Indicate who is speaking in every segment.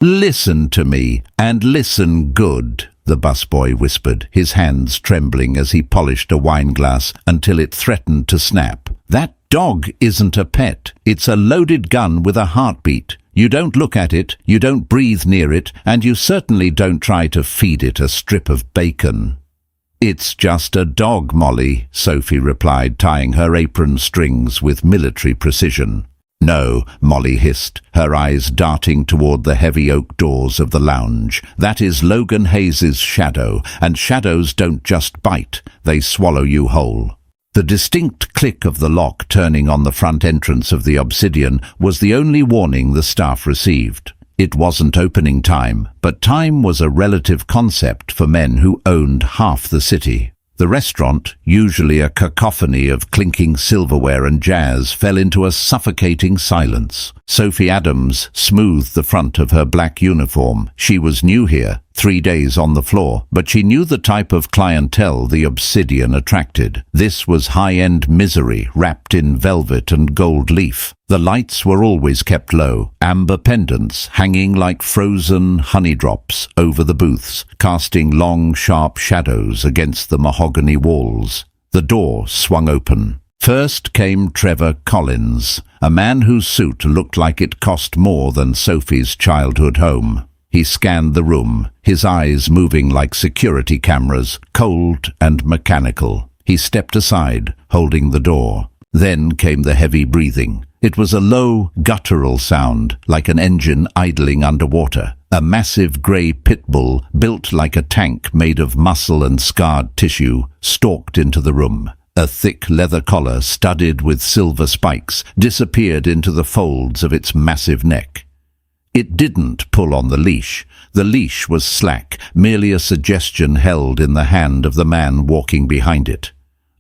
Speaker 1: "Listen to me, and listen good," the busboy whispered, his hands trembling as he polished a wineglass until it threatened to snap. "That dog isn't a pet. It's a loaded gun with a heartbeat. You don't look at it, you don't breathe near it, and you certainly don't try to feed it a strip of bacon." "It's just a dog, Molly," Sophie replied, tying her apron strings with military precision. "No," Molly hissed, her eyes darting toward the heavy oak doors of the lounge. "That is Logan Hayes's shadow, and shadows don't just bite, they swallow you whole." The distinct click of the lock turning on the front entrance of the Obsidian was the only warning the staff received. It wasn't opening time, but time was a relative concept for men who owned half the city. The restaurant, usually a cacophony of clinking silverware and jazz, fell into a suffocating silence. Sophie Adams smoothed the front of her black uniform. She was new here, 3 days on the floor, but she knew the type of clientele the Obsidian attracted. This was high-end misery wrapped in velvet and gold leaf. The lights were always kept low, amber pendants hanging like frozen honey drops over the booths, casting long, sharp shadows against the mahogany walls. The door swung open. First came Trevor Collins, a man whose suit looked like it cost more than Sophie's childhood home. He scanned the room, his eyes moving like security cameras, cold and mechanical. He stepped aside, holding the door. Then came the heavy breathing. It was a low, guttural sound, like an engine idling underwater. A massive grey Pitbull, built like a tank made of muscle and scarred tissue, stalked into the room. A thick leather collar, studded with silver spikes, disappeared into the folds of its massive neck. It didn't pull on the leash. The leash was slack, merely a suggestion held in the hand of the man walking behind it.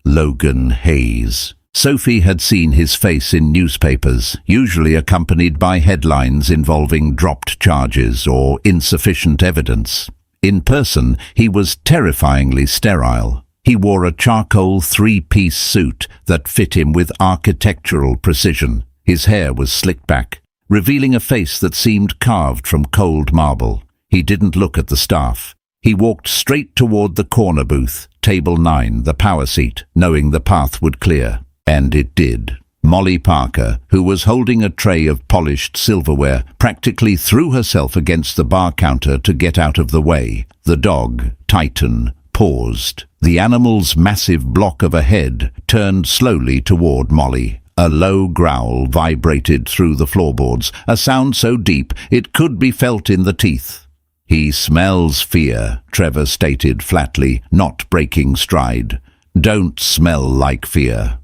Speaker 1: Logan Hayes. Sophie had seen his face in newspapers, usually accompanied by headlines involving dropped charges or insufficient evidence. In person, he was terrifyingly sterile. He wore a charcoal 3-piece suit that fit him with architectural precision. His hair was slicked back, revealing a face that seemed carved from cold marble. He didn't look at the staff. He walked straight toward the corner booth, table 9, the power seat, knowing the path would clear. And it did. Molly Parker, who was holding a tray of polished silverware, practically threw herself against the bar counter to get out of the way. The dog, Titan, paused. The animal's massive block of a head turned slowly toward Molly. A low growl vibrated through the floorboards, a sound so deep it could be felt in the teeth. "He smells fear," Trevor stated flatly, not breaking stride. "Don't smell like fear."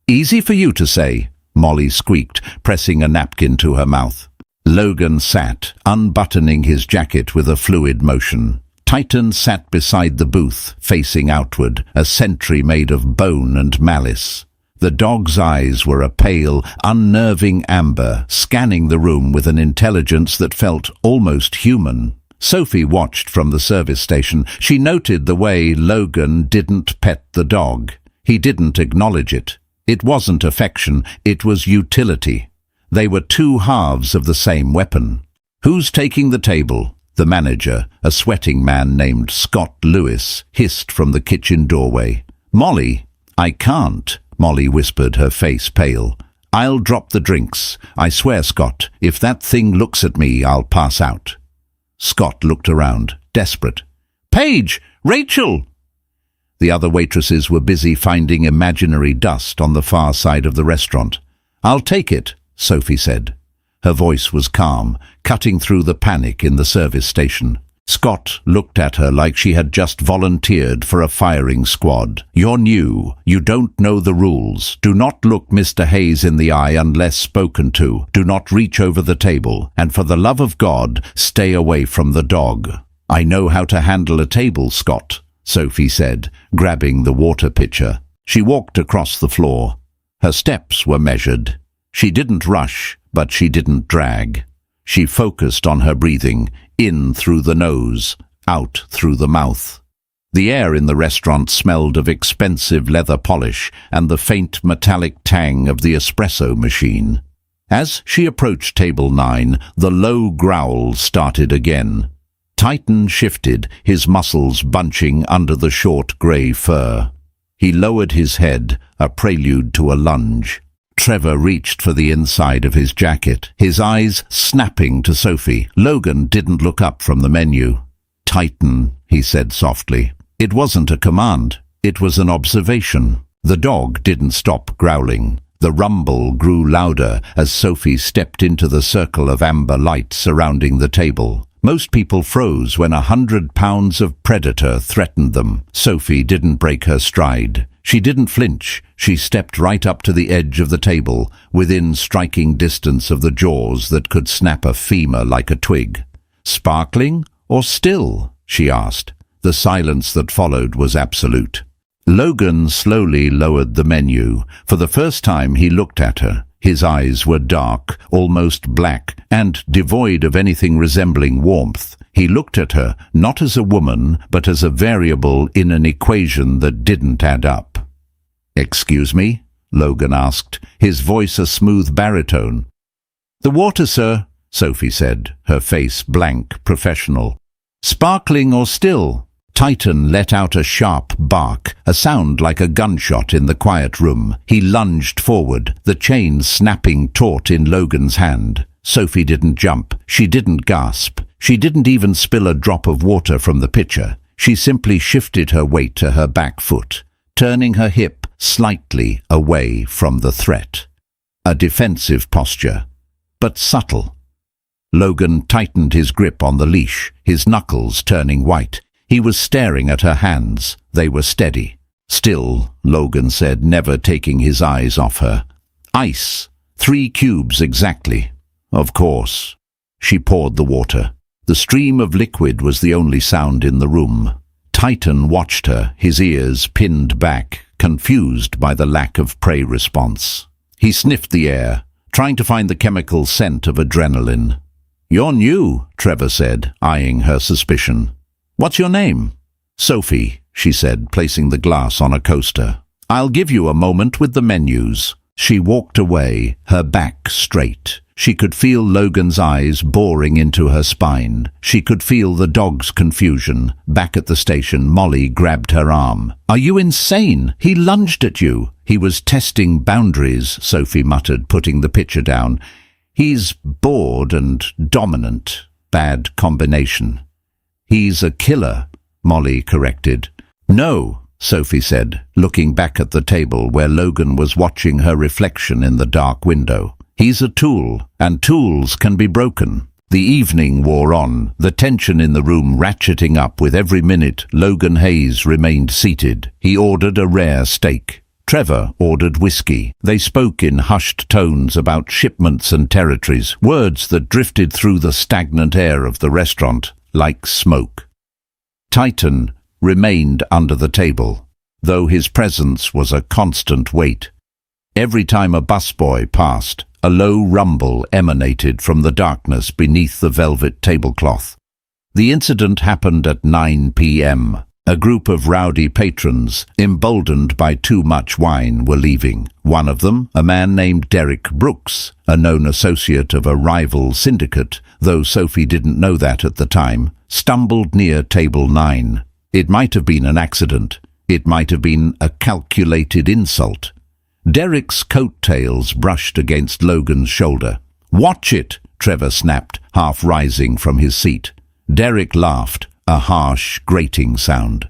Speaker 1: "Easy for you to say," Molly squeaked, pressing a napkin to her mouth. Logan sat, unbuttoning his jacket with a fluid motion. Titan sat beside the booth, facing outward, a sentry made of bone and malice. The dog's eyes were a pale, unnerving amber, scanning the room with an intelligence that felt almost human. Sophie watched from the service station. She noted the way Logan didn't pet the dog. He didn't acknowledge it. It wasn't affection, it was utility. They were two halves of the same weapon. "Who's taking the table?" The manager, a sweating man named Scott Lewis, hissed from the kitchen doorway. "Molly." "I can't," Molly whispered, her face pale. "I'll drop the drinks. I swear, Scott, if that thing looks at me, I'll pass out." Scott looked around, desperate. "Paige! Rachel!" The other waitresses were busy finding imaginary dust on the far side of the restaurant. "I'll take it," Sophie said. Her voice was calm, cutting through the panic in the service station. Scott looked at her like she had just volunteered for a firing squad. "You're new. You don't know the rules. Do not look Mr. Hayes in the eye unless spoken to. Do not reach over the table. And for the love of God, stay away from the dog." "I know how to handle a table, Scott," Sophie said, grabbing the water pitcher. She walked across the floor. Her steps were measured. She didn't rush, but she didn't drag. She focused on her breathing, in through the nose, out through the mouth. The air in the restaurant smelled of expensive leather polish and the faint metallic tang of the espresso machine. As she approached table 9, the low growl started again. Titan shifted, his muscles bunching under the short grey fur. He lowered his head, a prelude to a lunge. Trevor reached for the inside of his jacket, his eyes snapping to Sophie. Logan didn't look up from the menu. "Titan," he said softly. It wasn't a command, it was an observation. The dog didn't stop growling. The rumble grew louder as Sophie stepped into the circle of amber light surrounding the table. Most people froze when 100 pounds of predator threatened them. Sophie didn't break her stride. She didn't flinch. She stepped right up to the edge of the table, within striking distance of the jaws that could snap a femur like a twig. "Sparkling or still?" she asked. The silence that followed was absolute. Logan slowly lowered the menu. For the first time he looked at her. His eyes were dark, almost black, and devoid of anything resembling warmth. He looked at her, not as a woman, but as a variable in an equation that didn't add up. "Excuse me?" Logan asked, his voice a smooth baritone. "The water, sir," Sophie said, her face blank, professional. "Sparkling or still?" Titan let out a sharp bark, a sound like a gunshot in the quiet room. He lunged forward, the chain snapping taut in Logan's hand. Sophie didn't jump. She didn't gasp. She didn't even spill a drop of water from the pitcher. She simply shifted her weight to her back foot, turning her hip slightly away from the threat. A defensive posture, but subtle. Logan tightened his grip on the leash, his knuckles turning white. He was staring at her hands. They were steady. "Still," Logan said, never taking his eyes off her. "Ice. 3 cubes exactly." "Of course." She poured the water. The stream of liquid was the only sound in the room. Titan watched her, his ears pinned back, confused by the lack of prey response. He sniffed the air, trying to find the chemical scent of adrenaline. "You're new," Trevor said, eyeing her suspicion. "What's your name?" "Sophie," she said, placing the glass on a coaster. "I'll give you a moment with the menus." She walked away, her back straight. She could feel Logan's eyes boring into her spine. She could feel the dog's confusion. Back at the station, Molly grabbed her arm. "Are you insane? He lunged at you." "He was testing boundaries," Sophie muttered, putting the pitcher down. "He's bored and dominant. Bad combination." "He's a killer," Molly corrected. "No," Sophie said, looking back at the table where Logan was watching her reflection in the dark window. "He's a tool, and tools can be broken." The evening wore on, the tension in the room ratcheting up with every minute Logan Hayes remained seated. He ordered a rare steak. Trevor ordered whiskey. They spoke in hushed tones about shipments and territories, words that drifted through the stagnant air of the restaurant like smoke. Titan remained under the table, though his presence was a constant weight. Every time a busboy passed, a low rumble emanated from the darkness beneath the velvet tablecloth. The incident happened at 9 p.m. A group of rowdy patrons, emboldened by too much wine, were leaving. One of them, a man named Derek Brooks, a known associate of a rival syndicate, though Sophie didn't know that at the time, stumbled near table 9. It might have been an accident. It might have been a calculated insult. Derek's coattails brushed against Logan's shoulder. "Watch it!" Trevor snapped, half rising from his seat. Derek laughed, a harsh, grating sound.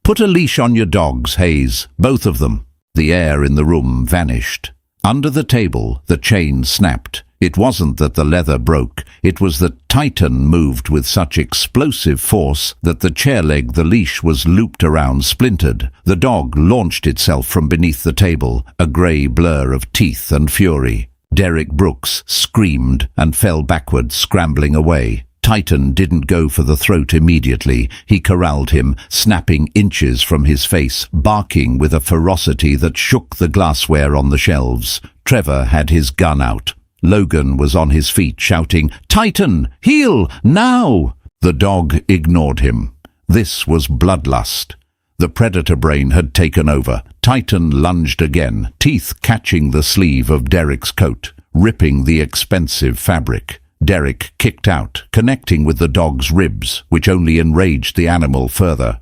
Speaker 1: "Put a leash on your dogs, Hayes, both of them." The air in the room vanished. Under the table, the chain snapped. It wasn't that the leather broke, it was that Titan moved with such explosive force that the chair leg the leash was looped around splintered. The dog launched itself from beneath the table, a grey blur of teeth and fury. Derek Brooks screamed and fell backward, scrambling away. Titan didn't go for the throat immediately. He corralled him, snapping inches from his face, barking with a ferocity that shook the glassware on the shelves. Trevor had his gun out. Logan was on his feet, shouting, "Titan, heel, now!" The dog ignored him. This was bloodlust. The predator brain had taken over. Titan lunged again, teeth catching the sleeve of Derek's coat. ripping the expensive fabric. Derek kicked out, connecting with the dog's ribs, which only enraged the animal further.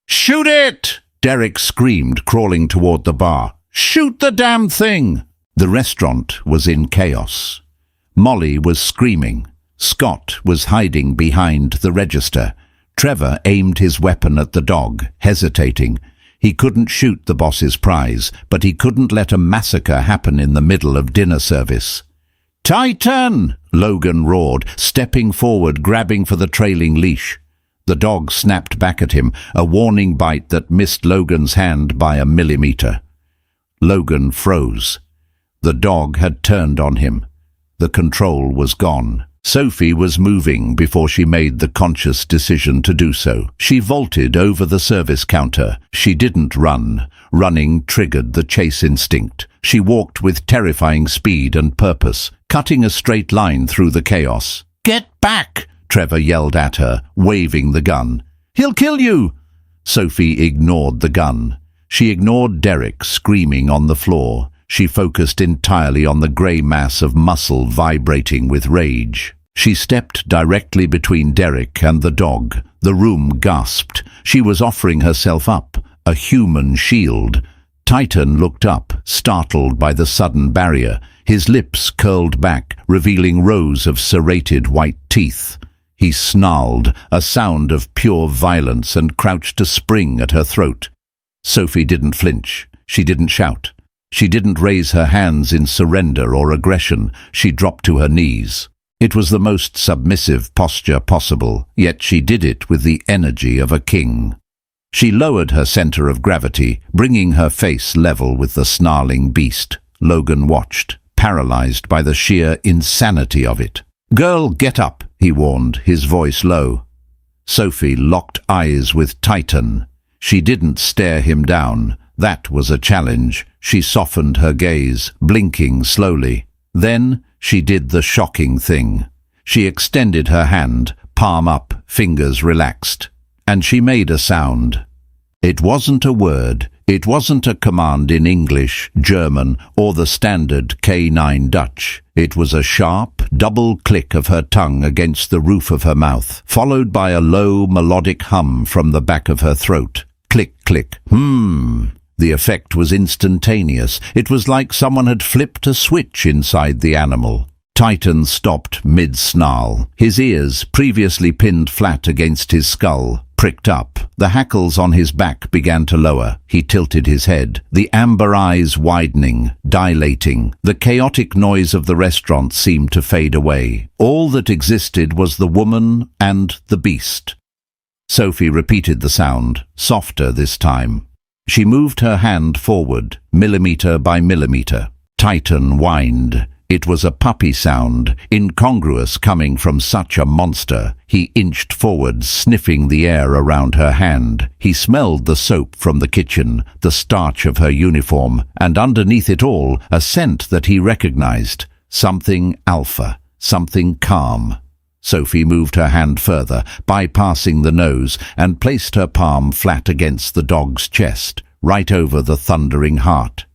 Speaker 1: "Shoot it!" Derek screamed, crawling toward the bar. "Shoot the damn thing!" The restaurant was in chaos. Molly was screaming. Scott was hiding behind the register. Trevor aimed his weapon at the dog, hesitating. He couldn't shoot the boss's prize, but he couldn't let a massacre happen in the middle of dinner service. "Titan!" Logan roared, stepping forward, grabbing for the trailing leash. The dog snapped back at him, a warning bite that missed Logan's hand by a millimeter. Logan froze. The dog had turned on him. The control was gone. Sophie was moving before she made the conscious decision to do so. She vaulted over the service counter. She didn't run. Running triggered the chase instinct. She walked with terrifying speed and purpose, cutting a straight line through the chaos. "Get back!" Trevor yelled at her, waving the gun. "He'll kill you!" Sophie ignored the gun. She ignored Derek screaming on the floor. She focused entirely on the grey mass of muscle vibrating with rage. She stepped directly between Derek and the dog. The room gasped. She was offering herself up, a human shield. Titan looked up, startled by the sudden barrier. His lips curled back, revealing rows of serrated white teeth. He snarled, a sound of pure violence, and crouched to spring at her throat. Sophie didn't flinch. She didn't shout. She didn't raise her hands in surrender or aggression. She dropped to her knees. It was the most submissive posture possible, yet she did it with the energy of a king. She lowered her center of gravity, bringing her face level with the snarling beast. Logan watched, paralyzed by the sheer insanity of it. "Girl, get up," he warned, his voice low. Sophie locked eyes with Titan. She didn't stare him down. That was a challenge. She softened her gaze, blinking slowly. Then she did the shocking thing. She extended her hand, palm up, fingers relaxed. And she made a sound. It wasn't a word. It wasn't a command in English, German, or the standard K9 Dutch. It was a sharp, double click of her tongue against the roof of her mouth, followed by a low, melodic hum from the back of her throat. Click, click. The effect was instantaneous. It was like someone had flipped a switch inside the animal. Titan stopped mid-snarl. His ears, previously pinned flat against his skull, pricked up. The hackles on his back began to lower. He tilted his head, the amber eyes widening, dilating. The chaotic noise of the restaurant seemed to fade away. All that existed was the woman and the beast. Sophie repeated the sound, softer this time. She moved her hand forward, millimeter by millimeter. Titan whined. It was a puppy sound, incongruous coming from such a monster. He inched forward, sniffing the air around her hand. He smelled the soap from the kitchen, the starch of her uniform, and underneath it all, a scent that he recognized. Something alpha, something calm. Sophie moved her hand further, bypassing the nose, and placed her palm flat against the dog's chest, right over the thundering heart.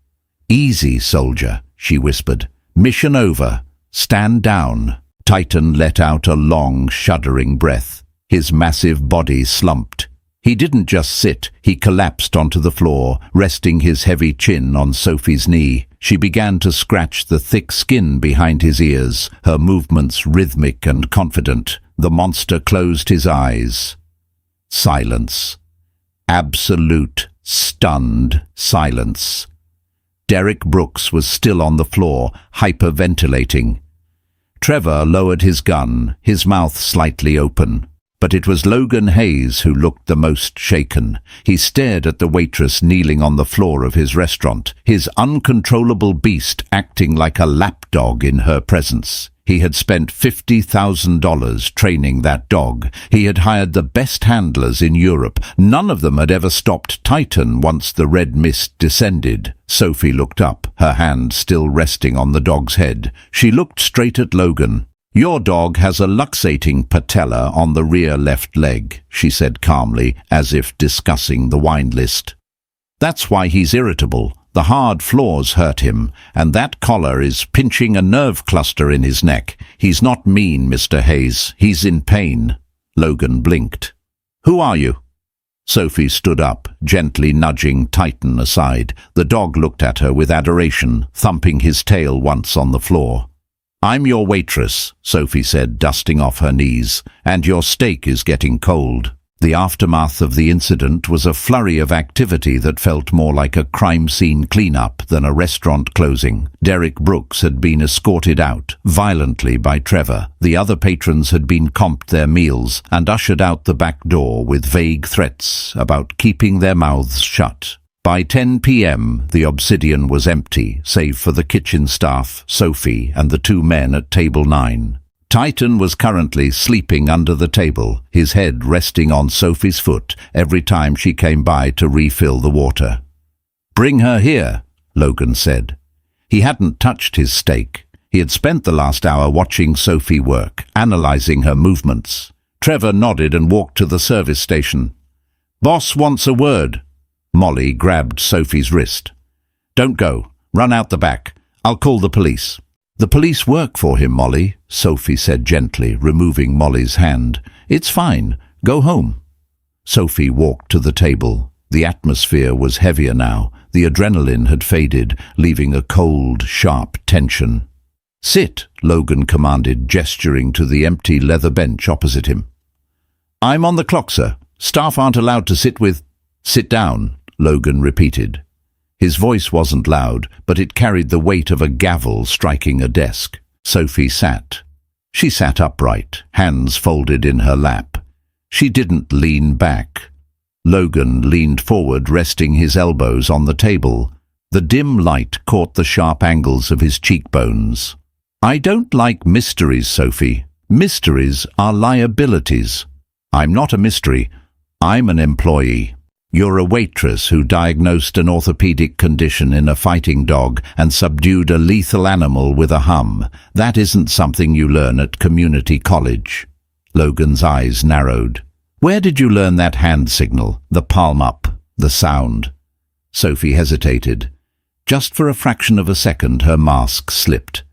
Speaker 1: "Easy, soldier," she whispered. "Mission over. Stand down." Titan let out a long, shuddering breath. His massive body slumped. He didn't just sit, he collapsed onto the floor, resting his heavy chin on Sophie's knee. She began to scratch the thick skin behind his ears, her movements rhythmic and confident. The monster closed his eyes. Silence. Absolute, stunned silence. Derek Brooks was still on the floor, hyperventilating. Trevor lowered his gun, his mouth slightly open. But it was Logan Hayes who looked the most shaken. He stared at the waitress kneeling on the floor of his restaurant, his uncontrollable beast acting like a lapdog in her presence. He had spent $50,000 training that dog. He had hired the best handlers in Europe. None of them had ever stopped Titan once the red mist descended. Sophie looked up, her hand still resting on the dog's head. She looked straight at Logan. "Your dog has a luxating patella on the rear left leg," she said calmly, as if discussing the wine list. "That's why he's irritable. The hard floors hurt him, and that collar is pinching a nerve cluster in his neck. He's not mean, Mr. Hayes. He's in pain. Logan blinked. Who are you? Sophie stood up, gently nudging Titan aside. The dog looked at her with adoration, thumping his tail once on the floor. I'm your waitress, Sophie said, dusting off her knees, and your steak is getting cold. The aftermath of the incident was a flurry of activity that felt more like a crime scene cleanup than a restaurant closing. Derek Brooks had been escorted out violently by Trevor. The other patrons had been comped their meals and ushered out the back door with vague threats about keeping their mouths shut. By 10 p.m., the Obsidian was empty, save for the kitchen staff, Sophie, and the two men at table 9. Titan was currently sleeping under the table, his head resting on Sophie's foot every time she came by to refill the water. Bring her here, Logan said. He hadn't touched his steak. He had spent the last hour watching Sophie work, analyzing her movements. Trevor nodded and walked to the service station. Boss wants a word. Molly grabbed Sophie's wrist. Don't go. Run out the back. I'll call the police. The police work for him, Molly, Sophie said gently, removing Molly's hand. It's fine. Go home. Sophie walked to the table. The atmosphere was heavier now. The adrenaline had faded, leaving a cold, sharp tension. Sit, Logan commanded, gesturing to the empty leather bench opposite him. I'm on the clock, sir. Staff aren't allowed to sit with... Sit down, Logan repeated. His voice wasn't loud, but it carried the weight of a gavel striking a desk. Sophie sat. She sat upright, hands folded in her lap. She didn't lean back. Logan leaned forward, resting his elbows on the table. The dim light caught the sharp angles of his cheekbones. I don't like mysteries, Sophie. Mysteries are liabilities. I'm not a mystery. I'm an employee. You're a waitress who diagnosed an orthopedic condition in a fighting dog and subdued a lethal animal with a hum. That isn't something you learn at community college. Logan's eyes narrowed. Where did you learn that hand signal, the palm up, the sound? Sophie hesitated. Just for a fraction of a second her mask slipped.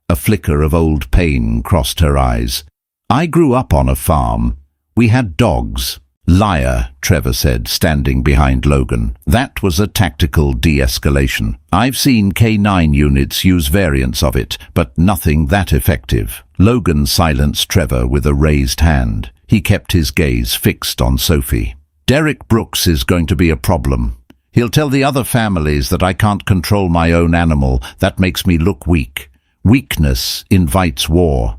Speaker 1: A flicker of old pain crossed her eyes. I grew up on a farm. We had dogs. Liar, Trevor said, standing behind Logan. That was a tactical de-escalation. I've seen K9 units use variants of it, but nothing that effective. Logan silenced Trevor with a raised hand. He kept his gaze fixed on Sophie. Derek Brooks is going to be a problem. He'll tell the other families that I can't control my own animal. That makes me look weak. Weakness invites war.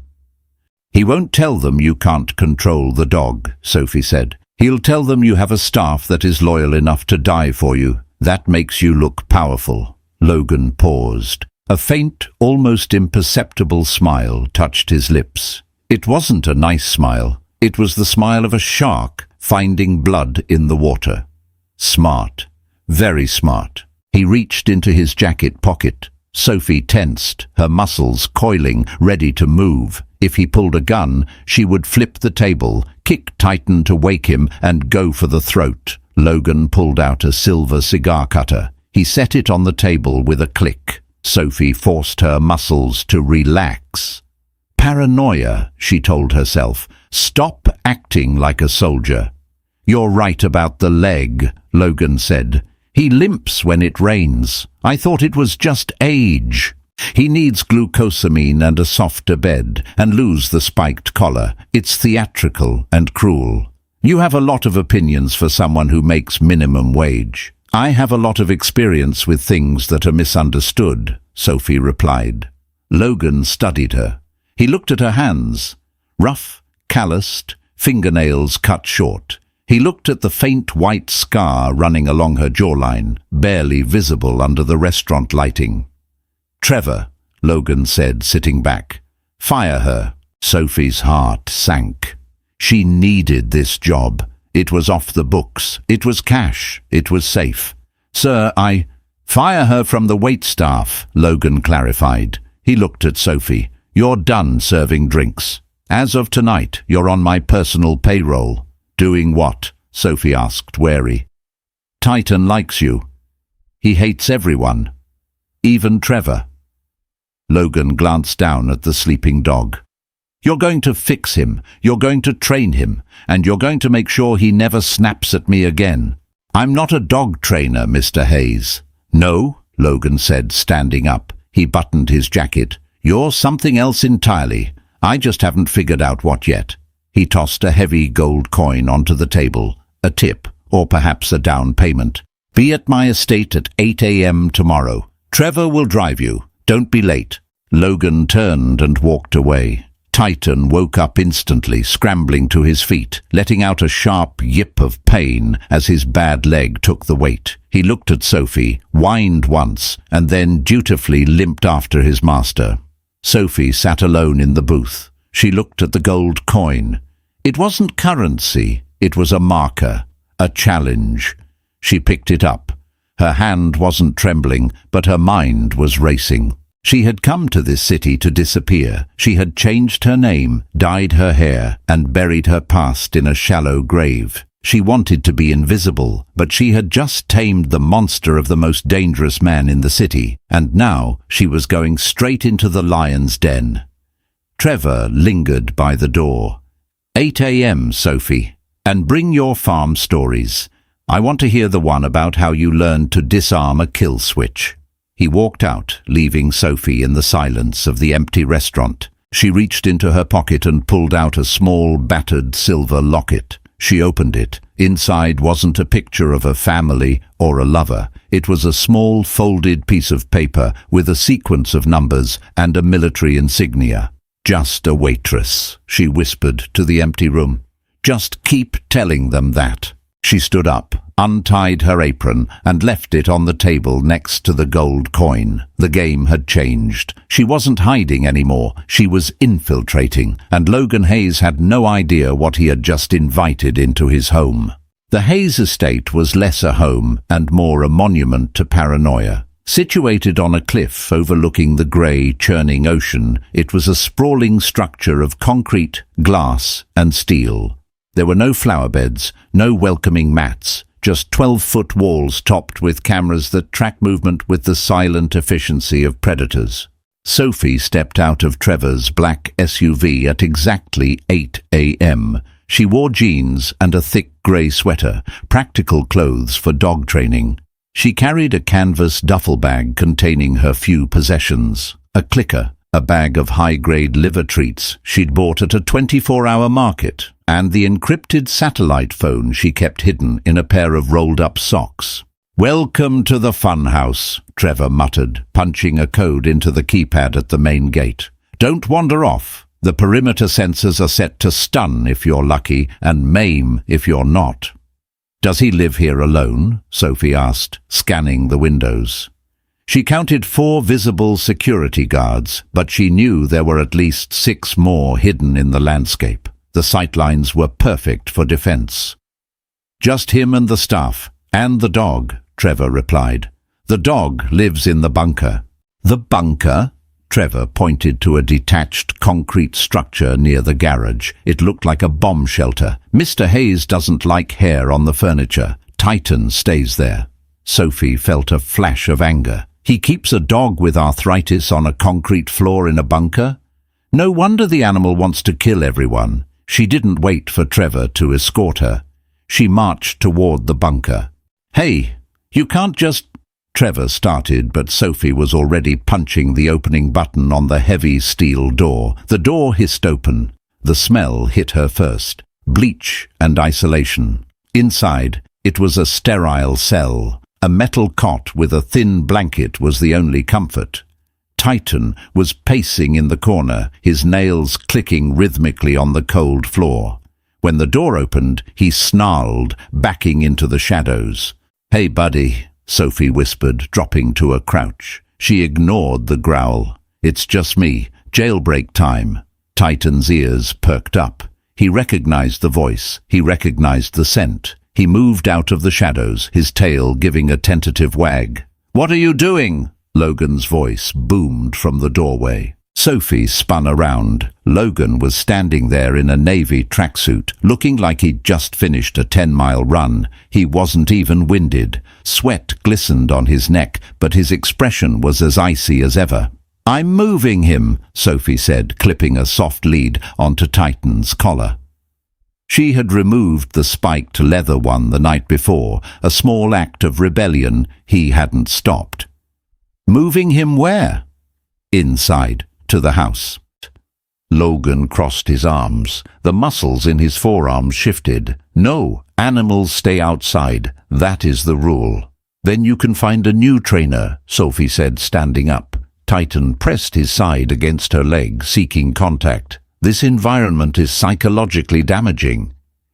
Speaker 1: He won't tell them you can't control the dog, Sophie said. He'll tell them you have a staff that is loyal enough to die for you. That makes you look powerful. Logan paused. A faint, almost imperceptible smile touched his lips. It wasn't a nice smile. It was the smile of a shark finding blood in the water. Smart. Very smart. He reached into his jacket pocket. Sophie tensed, her muscles coiling, ready to move. If he pulled a gun, she would flip the table, kick Titan to wake him, and go for the throat. Logan pulled out a silver cigar cutter. He set it on the table with a click. Sophie forced her muscles to relax. Paranoia, she told herself. Stop acting like a soldier. You're right about the leg, Logan said. He limps when it rains. I thought it was just age. He needs glucosamine and a softer bed, and lose the spiked collar. It's theatrical and cruel. You have a lot of opinions for someone who makes minimum wage. I have a lot of experience with things that are misunderstood, Sophie replied. Logan studied her. He looked at her hands. Rough, calloused, fingernails cut short. He looked at the faint white scar running along her jawline, barely visible under the restaurant lighting. Trevor, Logan said, sitting back. Fire her. Sophie's heart sank. She needed this job. It was off the books. It was cash. It was safe. Sir, Fire her from the waitstaff, Logan clarified. He looked at Sophie. You're done serving drinks. As of tonight, you're on my personal payroll. Doing what? Sophie asked, wary. Titan likes you. He hates everyone, even Trevor. Logan glanced down at the sleeping dog. You're going to fix him, you're going to train him, and you're going to make sure he never snaps at me again. I'm not a dog trainer, Mr. Hayes. No, Logan said, standing up. He buttoned his jacket. You're something else entirely. I just haven't figured out what yet. He tossed a heavy gold coin onto the table, a tip, or perhaps a down payment. Be at my estate at 8 a.m. tomorrow. Trevor will drive you. Don't be late. Logan turned and walked away. Titan woke up instantly, scrambling to his feet, letting out a sharp yip of pain as his bad leg took the weight. He looked at Sophie, whined once, and then dutifully limped after his master. Sophie sat alone in the booth. She looked at the gold coin. It wasn't currency, it was a marker, a challenge. She picked it up. Her hand wasn't trembling, but her mind was racing. She had come to this city to disappear. She had changed her name, dyed her hair, and buried her past in a shallow grave. She wanted to be invisible, but she had just tamed the monster of the most dangerous man in the city, and now she was going straight into the lion's den. Trevor lingered by the door. 8 a.m., Sophie, and bring your farm stories. I want to hear the one about how you learned to disarm a kill switch. He walked out, leaving Sophie in the silence of the empty restaurant. She reached into her pocket and pulled out a small, battered silver locket. She opened it. Inside wasn't a picture of a family or a lover. It was a small, folded piece of paper with a sequence of numbers and a military insignia. Just a waitress, she whispered to the empty room. Just keep telling them that. She stood up, untied her apron, and left it on the table next to the gold coin. The game had changed. She wasn't hiding anymore. She was infiltrating, and Logan Hayes had no idea what he had just invited into his home. The Hayes estate was less a home and more a monument to paranoia. Situated on a cliff overlooking the grey, churning ocean, it was a sprawling structure of concrete, glass, and steel. There were no flower beds, no welcoming mats, just 12-foot walls topped with cameras that track movement with the silent efficiency of predators. Sophie stepped out of Trevor's black SUV at exactly 8 a.m. She wore jeans and a thick grey sweater, practical clothes for dog training. She carried a canvas duffel bag containing her few possessions, a clicker, a bag of high-grade liver treats she'd bought at a 24-hour market, and the encrypted satellite phone she kept hidden in a pair of rolled-up socks. "Welcome to the funhouse," Trevor muttered, punching a code into the keypad at the main gate. "Don't wander off. The perimeter sensors are set to stun if you're lucky and maim if you're not." "Does he live here alone?" Sophie asked, scanning the windows. She counted 4 visible security guards, but she knew there were at least 6 more hidden in the landscape. The sightlines were perfect for defense. "Just him and the staff, and the dog," Trevor replied. "The dog lives in the bunker." "The bunker?" Trevor pointed to a detached concrete structure near the garage. It looked like a bomb shelter. "Mr. Hayes doesn't like hair on the furniture. Titan stays there." Sophie felt a flash of anger. "He keeps a dog with arthritis on a concrete floor in a bunker? No wonder the animal wants to kill everyone." She didn't wait for Trevor to escort her. She marched toward the bunker. "Hey, you can't just—" Trevor started, but Sophie was already punching the opening button on the heavy steel door. The door hissed open. The smell hit her first. Bleach and isolation. Inside, it was a sterile cell. A metal cot with a thin blanket was the only comfort. Titan was pacing in the corner, his nails clicking rhythmically on the cold floor. When the door opened, he snarled, backing into the shadows. "Hey, buddy," Sophie whispered, dropping to a crouch. She ignored the growl. "It's just me. Jailbreak time." Titan's ears perked up. He recognized the voice. He recognized the scent. He moved out of the shadows, his tail giving a tentative wag. "What are you doing?" Logan's voice boomed from the doorway. Sophie spun around. Logan was standing there in a navy tracksuit, looking like he'd just finished a 10-mile run. He wasn't even winded. Sweat glistened on his neck, but his expression was as icy as ever. "I'm moving him," Sophie said, clipping a soft lead onto Titan's collar. She had removed the spiked leather one the night before, a small act of rebellion he hadn't stopped. "Moving him where?" "Inside, to the house." Logan crossed his arms. The muscles in his forearms shifted. "No, animals stay outside. That is the rule." "Then you can find a new trainer," Sophie said, standing up. Titan pressed his side against her leg, seeking contact. "This environment is psychologically damaging.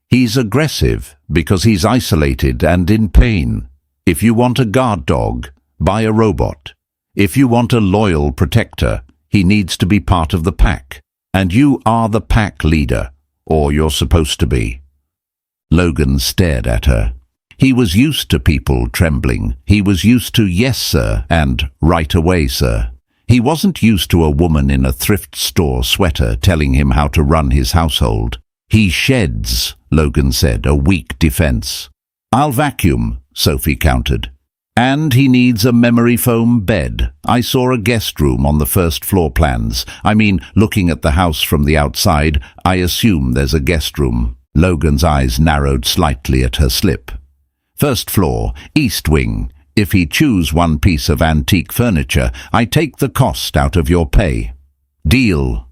Speaker 1: He's aggressive because he's isolated and in pain. If you want a guard dog, buy a robot. If you want a loyal protector, he needs to be part of the pack. And you are the pack leader, or you're supposed to be." Logan stared at her. He was used to people trembling. He was used to "yes, sir," and "right away, sir." He wasn't used to a woman in a thrift store sweater telling him how to run his household. "He sheds," Logan said, a weak defense. "I'll vacuum," Sophie countered. "And he needs a memory foam bed. I saw a guest room on the first floor plans. I mean, looking at the house from the outside, I assume there's a guest room." Logan's eyes narrowed slightly at her slip. "First floor, east wing. If he chews one piece of antique furniture, I take the cost out of your pay." "Deal."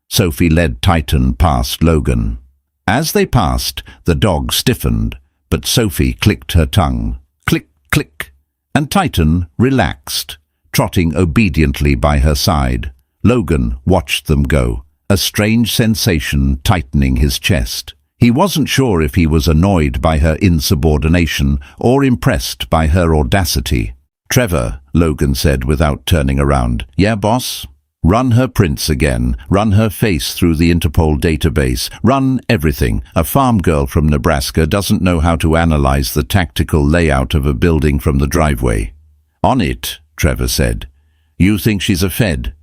Speaker 1: Sophie led Titan past Logan. As they passed, the dog stiffened, but Sophie clicked her tongue. Click, click. And Titan relaxed, trotting obediently by her side. Logan watched them go, a strange sensation tightening his chest. He wasn't sure if he was annoyed by her insubordination or impressed by her audacity. "Trevor," Logan said without turning around. "Yeah, boss?" "Run her prints again. Run her face through the Interpol database. Run everything. A farm girl from Nebraska doesn't know how to analyze the tactical layout of a building from the driveway." "On it," Trevor said. "You think she's a Fed?"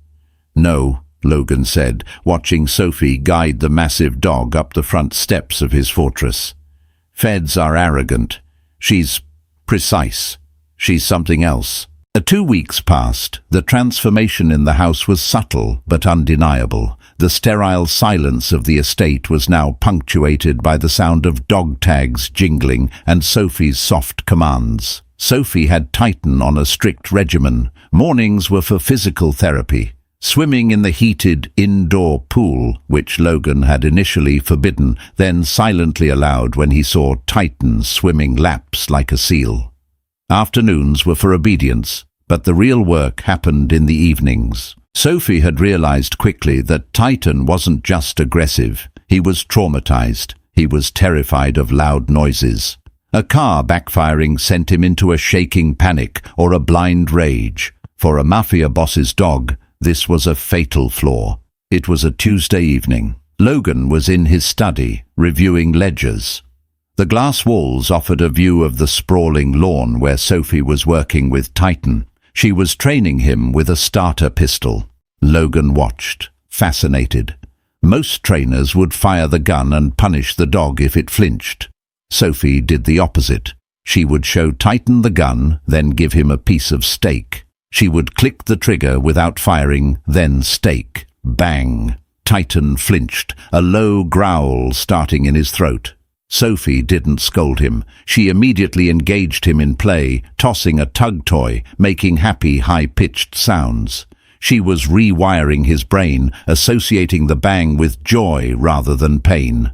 Speaker 1: "No," Logan said, watching Sophie guide the massive dog up the front steps of his fortress. "Feds are arrogant. She's precise. She's something else." 2 weeks passed. The transformation in the house was subtle but undeniable. The sterile silence of the estate was now punctuated by the sound of dog tags jingling and Sophie's soft commands. Sophie had Titan on a strict regimen. Mornings were for physical therapy. Swimming in the heated indoor pool, which Logan had initially forbidden, then silently allowed when he saw Titan swimming laps like a seal. Afternoons were for obedience, but the real work happened in the evenings. Sophie had realized quickly that Titan wasn't just aggressive. He was traumatized. He was terrified of loud noises. A car backfiring sent him into a shaking panic or a blind rage. For a mafia boss's dog, this was a fatal flaw. It was a Tuesday evening. Logan was in his study, reviewing ledgers. The glass walls offered a view of the sprawling lawn where Sophie was working with Titan. She was training him with a starter pistol. Logan watched, fascinated. Most trainers would fire the gun and punish the dog if it flinched. Sophie did the opposite. She would show Titan the gun, then give him a piece of steak. She would click the trigger without firing, then stake. Bang! Titan flinched, a low growl starting in his throat. Sophie didn't scold him. She immediately engaged him in play, tossing a tug toy, making happy, high-pitched sounds. She was rewiring his brain, associating the bang with joy rather than pain.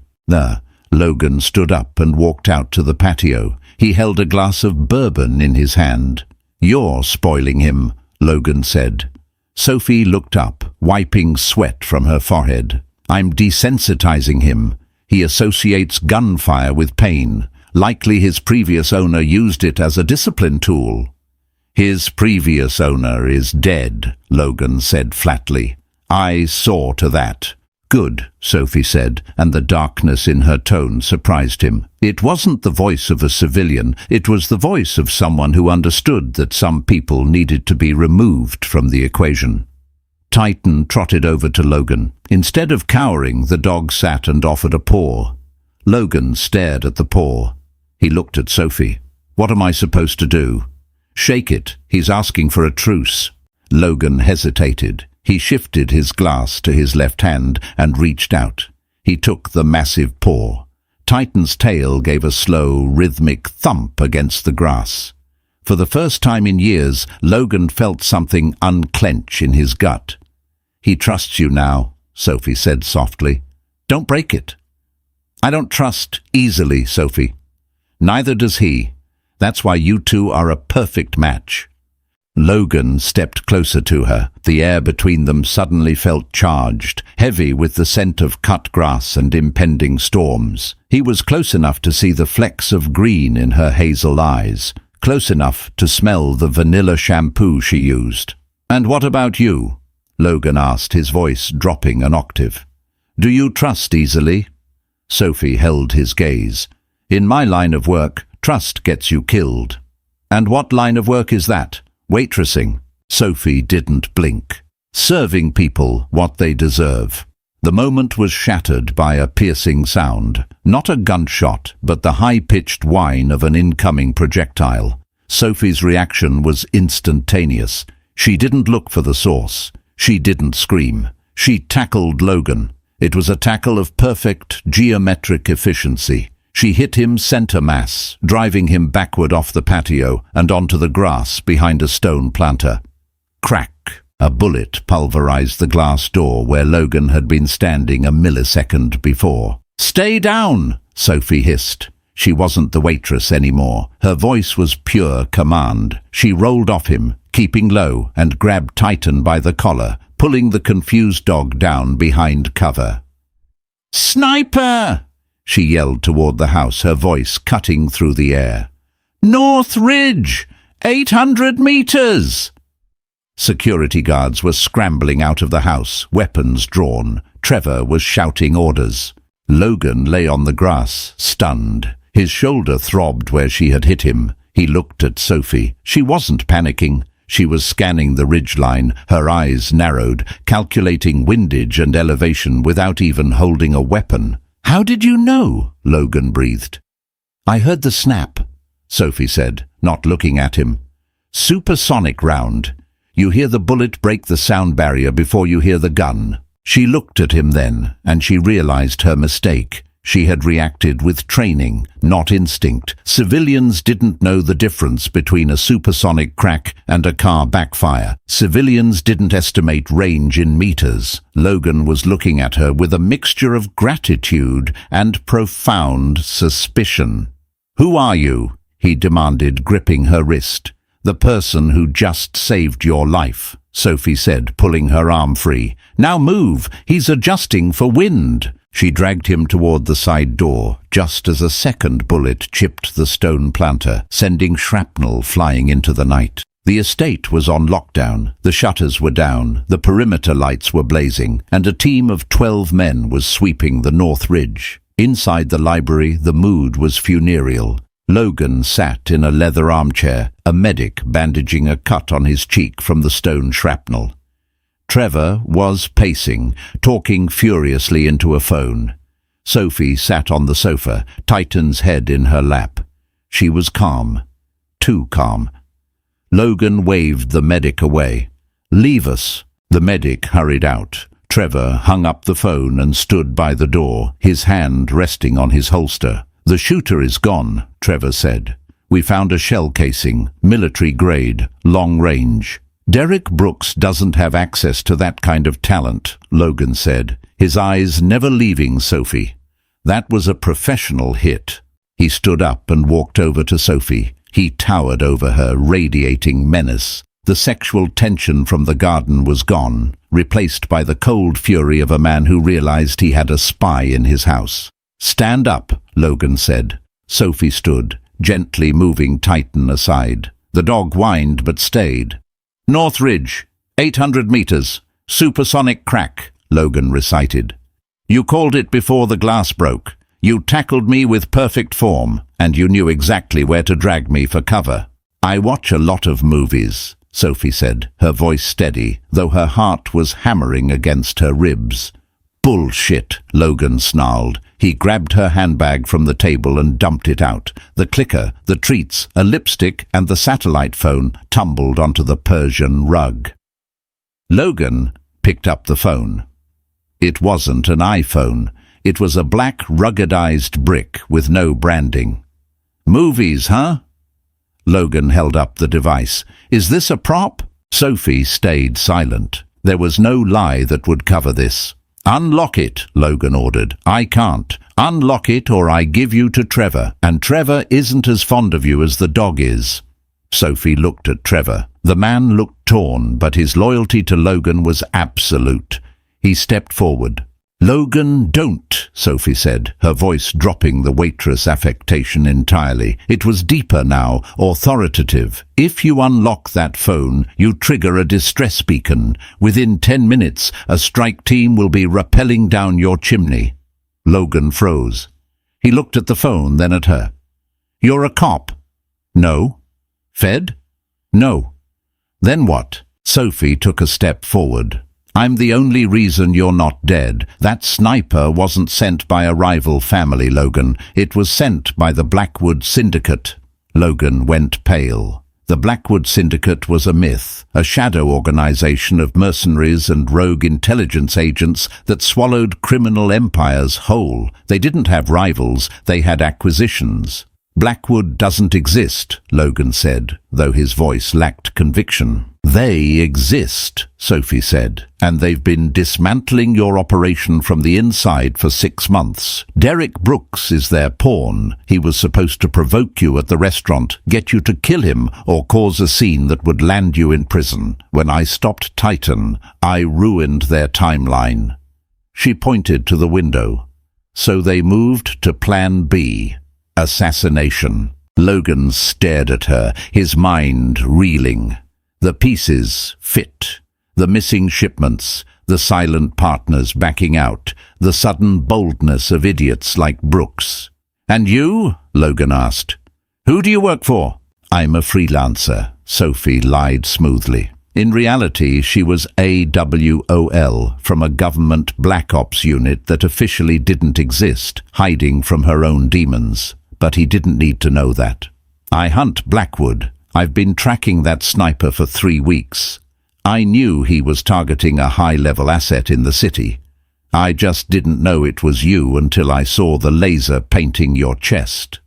Speaker 1: Logan stood up and walked out to the patio. He held a glass of bourbon in his hand. "You're spoiling him," Logan said. Sophie looked up, wiping sweat from her forehead. "I'm desensitizing him. He associates gunfire with pain. Likely his previous owner used it as a discipline tool." "His previous owner is dead," Logan said flatly. "I saw to that." "Good," Sophie said, and the darkness in her tone surprised him. It wasn't the voice of a civilian, it was the voice of someone who understood that some people needed to be removed from the equation. Titan trotted over to Logan. Instead of cowering, the dog sat and offered a paw. Logan stared at the paw. He looked at Sophie. "What am I supposed to do?" "Shake it. He's asking for a truce." Logan hesitated. He shifted his glass to his left hand and reached out. He took the massive paw. Titan's tail gave a slow, rhythmic thump against the grass. For the first time in years, Logan felt something unclench in his gut. "He trusts you now," Sophie said softly. "Don't break it." "I don't trust easily, Sophie." "Neither does he. That's why you two are a perfect match." Logan stepped closer to her. The air between them suddenly felt charged, heavy with the scent of cut grass and impending storms. He was close enough to see the flecks of green in her hazel eyes, close enough to smell the vanilla shampoo she used. "And what about you?" Logan asked, his voice dropping an octave. "Do you trust easily?" Sophie held his gaze. "In my line of work, trust gets you killed." "And what line of work is that?" "Waitressing." Sophie didn't blink. "Serving people what they deserve." The moment was shattered by a piercing sound. Not a gunshot, but the high-pitched whine of an incoming projectile. Sophie's reaction was instantaneous. She didn't look for the source. She didn't scream. She tackled Logan. It was a tackle of perfect geometric efficiency. She hit him center mass, driving him backward off the patio and onto the grass behind a stone planter. Crack! A bullet pulverized the glass door where Logan had been standing a millisecond before. "Stay down!" Sophie hissed. She wasn't the waitress anymore. Her voice was pure command. She rolled off him, keeping low, and grabbed Titan by the collar, pulling the confused dog down behind cover. "Sniper!" She yelled toward the house, her voice cutting through the air. "North Ridge! 800 meters!" Security guards were scrambling out of the house, weapons drawn. Trevor was shouting orders. Logan lay on the grass, stunned. His shoulder throbbed where she had hit him. He looked at Sophie. She wasn't panicking. She was scanning the ridgeline, her eyes narrowed, calculating windage and elevation without even holding a weapon. "How did you know?" Logan breathed. "I heard the snap," Sophie said, not looking at him. "Supersonic round. You hear the bullet break the sound barrier before you hear the gun." She looked at him then, and she realized her mistake. She had reacted with training, not instinct. Civilians didn't know the difference between a supersonic crack and a car backfire. Civilians didn't estimate range in meters. Logan was looking at her with a mixture of gratitude and profound suspicion. "Who are you?" he demanded, gripping her wrist. "The person who just saved your life," Sophie said, pulling her arm free. "Now move! He's adjusting for wind!" She dragged him toward the side door, just as a second bullet chipped the stone planter, sending shrapnel flying into the night. The estate was on lockdown. The shutters were down, the perimeter lights were blazing, and a team of 12 men was sweeping the North Ridge. Inside the library, the mood was funereal. Logan sat in a leather armchair, a medic bandaging a cut on his cheek from the stone shrapnel. Trevor was pacing, talking furiously into a phone. Sophie sat on the sofa, Titan's head in her lap. She was calm. Too calm. Logan waved the medic away. "Leave us." The medic hurried out. Trevor hung up the phone and stood by the door, his hand resting on his holster. "The shooter is gone," Trevor said. "We found a shell casing, military grade, long range." "Derek Brooks doesn't have access to that kind of talent," Logan said, his eyes never leaving Sophie. "That was a professional hit." He stood up and walked over to Sophie. He towered over her, radiating menace. The sexual tension from the garden was gone, replaced by the cold fury of a man who realized he had a spy in his house. "Stand up," Logan said. Sophie stood, gently moving Titan aside. The dog whined but stayed. "North Ridge, 800 meters, supersonic crack," Logan recited. "You called it before the glass broke. You tackled me with perfect form, and you knew exactly where to drag me for cover." "I watch a lot of movies," Sophie said, her voice steady, though her heart was hammering against her ribs. Bullshit, Logan snarled. He grabbed her handbag from the table and dumped it out. The clicker, the treats, a lipstick, and the satellite phone tumbled onto the Persian rug. Logan picked up the phone. It wasn't an iPhone. It was a black, ruggedized brick with no branding. "Movies, huh?" Logan held up the device. "Is this a prop?" Sophie stayed silent. There was no lie that would cover this. "Unlock it," Logan ordered. "I can't. Unlock it or I give you to Trevor, and Trevor isn't as fond of you as the dog is." Sophie looked at Trevor. The man looked torn, but his loyalty to Logan was absolute. He stepped forward. "Logan, don't," Sophie said, her voice dropping the waitress affectation entirely. It was deeper now, authoritative. "If you unlock that phone, you trigger a distress beacon. Within 10 minutes, a strike team will be rappelling down your chimney." Logan froze. He looked at the phone, then at her. "You're a cop?" "No." "Fed?" "No." "Then what?" Sophie took a step forward. "I'm the only reason you're not dead. That sniper wasn't sent by a rival family, Logan. It was sent by the Blackwood Syndicate." Logan went pale. The Blackwood Syndicate was a myth, a shadow organization of mercenaries and rogue intelligence agents that swallowed criminal empires whole. They didn't have rivals, they had acquisitions. "Blackwood doesn't exist," Logan said, though his voice lacked conviction. "They exist," Sophie said, "and they've been dismantling your operation from the inside for 6 months. Derek Brooks is their pawn. He was supposed to provoke you at the restaurant, get you to kill him, or cause a scene that would land you in prison. When I stopped Titan, I ruined their timeline." She pointed to the window. "So they moved to Plan B. Assassination." Logan stared at her, his mind reeling. The pieces fit. The missing shipments, the silent partners backing out, the sudden boldness of idiots like Brooks. "And you?" Logan asked. "Who do you work for?" "I'm a freelancer," Sophie lied smoothly. In reality, she was AWOL from a government black ops unit that officially didn't exist, hiding from her own demons. But he didn't need to know that. "I hunt Blackwood. I've been tracking that sniper for 3 weeks. I knew he was targeting a high-level asset in the city. I just didn't know it was you until I saw the laser painting your chest."